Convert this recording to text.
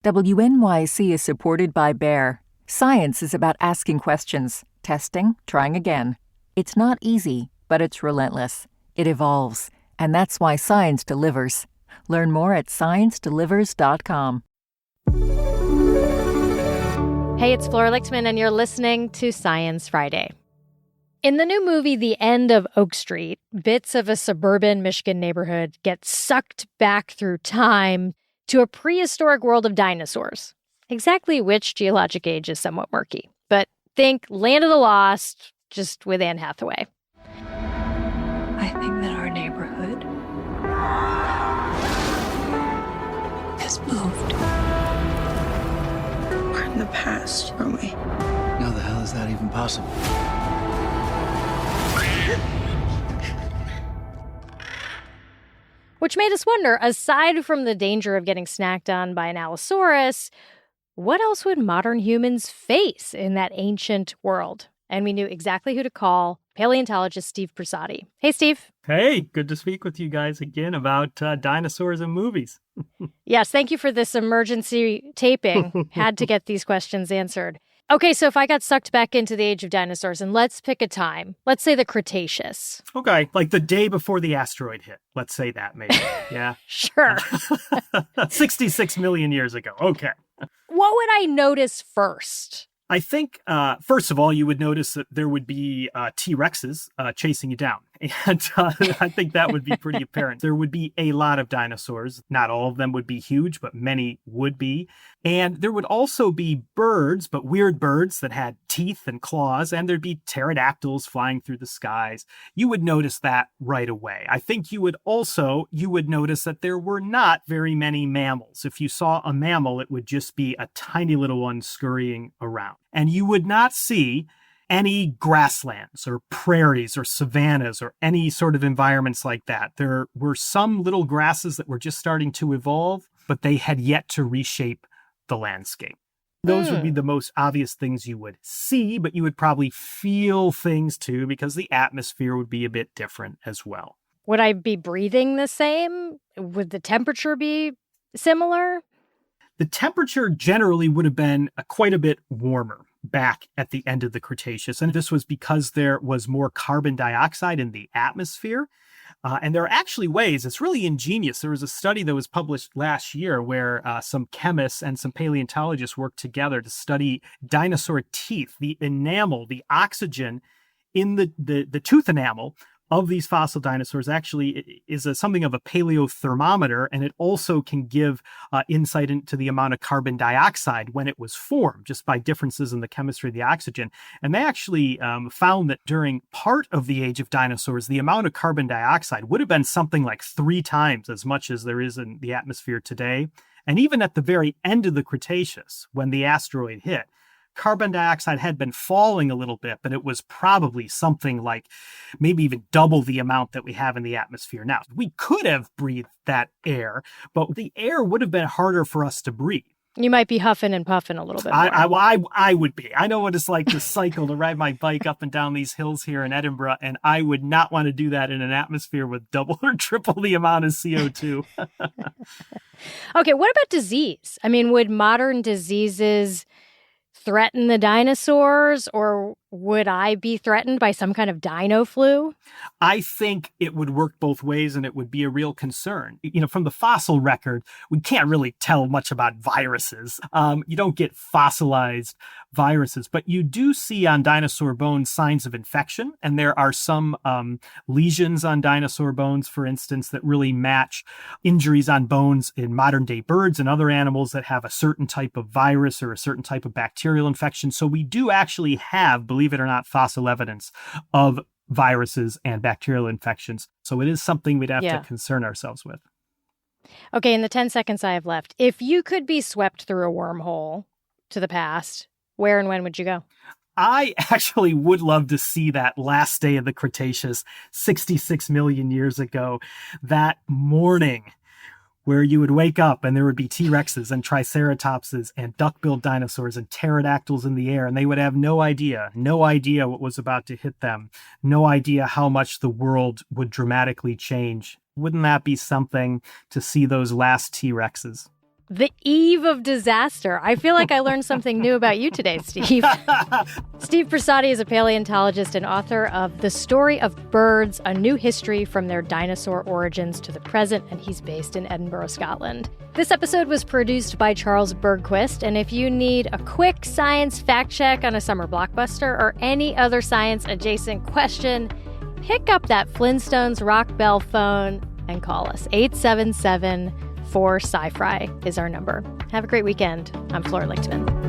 WNYC is supported by Bear. Science is about asking questions, testing, trying again. It's not easy, but it's relentless. It evolves, and that's why science delivers. Learn more at sciencedelivers.com. Hey, it's Flora Lichtman, and you're listening to Science Friday. In the new movie, The End of Oak Street, bits of a suburban Michigan neighborhood get sucked back through time to a prehistoric world of dinosaurs. Exactly which geologic age is somewhat murky, but think Land of the Lost, just with Anne Hathaway. I think that our neighborhood has moved. We're in the past, aren't we? How the hell is that even possible? Which made us wonder, aside from the danger of getting snacked on by an allosaurus, what else would modern humans face in that ancient world? And we knew exactly who to call, paleontologist Steve Brusatte. Hey, Steve. Hey, good to speak with you guys again about dinosaurs and movies. Yes, thank you for this emergency taping. Had to get these questions answered. Okay, so if I got sucked back into the age of dinosaurs, and let's pick a time. Let's say the Cretaceous. Okay, like the day before the asteroid hit. Let's say that, maybe. Yeah. Sure. 66 million years ago. Okay. What would I notice first? I think, first of all, you would notice that there would be T-Rexes chasing you down. And I think that would be pretty apparent. There would be a lot of dinosaurs. Not all of them would be huge, but many would be. And there would also be birds, but weird birds that had teeth and claws. And there'd be pterodactyls flying through the skies. You would notice that right away. I think you would notice that there were not very many mammals. If you saw a mammal, it would just be a tiny little one scurrying around. And you would not see any grasslands or prairies or savannas or any sort of environments like that. There were some little grasses that were just starting to evolve, but they had yet to reshape the landscape. Those would be the most obvious things you would see, but you would probably feel things too, because the atmosphere would be a bit different as well. Would I be breathing the same? Would the temperature be similar? The temperature generally would have been quite a bit warmer back at the end of the Cretaceous. And this was because there was more carbon dioxide in the atmosphere. And there are actually ways, it's really ingenious. There was a study that was published last year where some chemists and some paleontologists worked together to study dinosaur teeth, the enamel, the oxygen in the tooth enamel of these fossil dinosaurs actually is something of a paleothermometer, and it also can give insight into the amount of carbon dioxide when it was formed, just by differences in the chemistry of the oxygen. And they actually found that during part of the age of dinosaurs, the amount of carbon dioxide would have been something like 3 times as much as there is in the atmosphere today. And even at the very end of the Cretaceous, when the asteroid hit, carbon dioxide had been falling a little bit, but it was probably something like maybe even double the amount that we have in the atmosphere now. We could have breathed that air, but the air would have been harder for us to breathe. You might be huffing and puffing a little bit more. I would be. I know what it's like to cycle, to ride my bike up and down these hills here in Edinburgh, and I would not want to do that in an atmosphere with double or triple the amount of CO2. Okay, what about disease? I mean, would modern diseases threaten the dinosaurs, or would I be threatened by some kind of dino flu? I think it would work both ways, and it would be a real concern. You know, from the fossil record, we can't really tell much about viruses. You don't get fossilized viruses, but you do see on dinosaur bones signs of infection. And there are some lesions on dinosaur bones, for instance, that really match injuries on bones in modern day birds and other animals that have a certain type of virus or a certain type of bacterial infection. So we do actually have, believe it or not, fossil evidence of viruses and bacterial infections. So it is something we'd have to concern ourselves with. Okay, in the 10 seconds I have left, if you could be swept through a wormhole to the past, where and when would you go? I actually would love to see that last day of the Cretaceous, 66 million years ago, that morning where you would wake up and there would be T-Rexes and Triceratopses and duck-billed dinosaurs and pterodactyls in the air, and they would have no idea what was about to hit them, no idea how much the world would dramatically change. Wouldn't that be something to see those last T-Rexes? the eve of disaster. I feel like I learned something new about you today, Steve. Steve Brusatte is a paleontologist and author of The Story of Birds, A New History from Their Dinosaur Origins to the Present, and he's based in Edinburgh, Scotland. This episode was produced by Charles Bergquist, and if you need a quick science fact check on a summer blockbuster or any other science-adjacent question, pick up that Flintstones Rock Bell phone and call us. 877-4-SciFri is our number. Have a great weekend. I'm Flora Lichtman.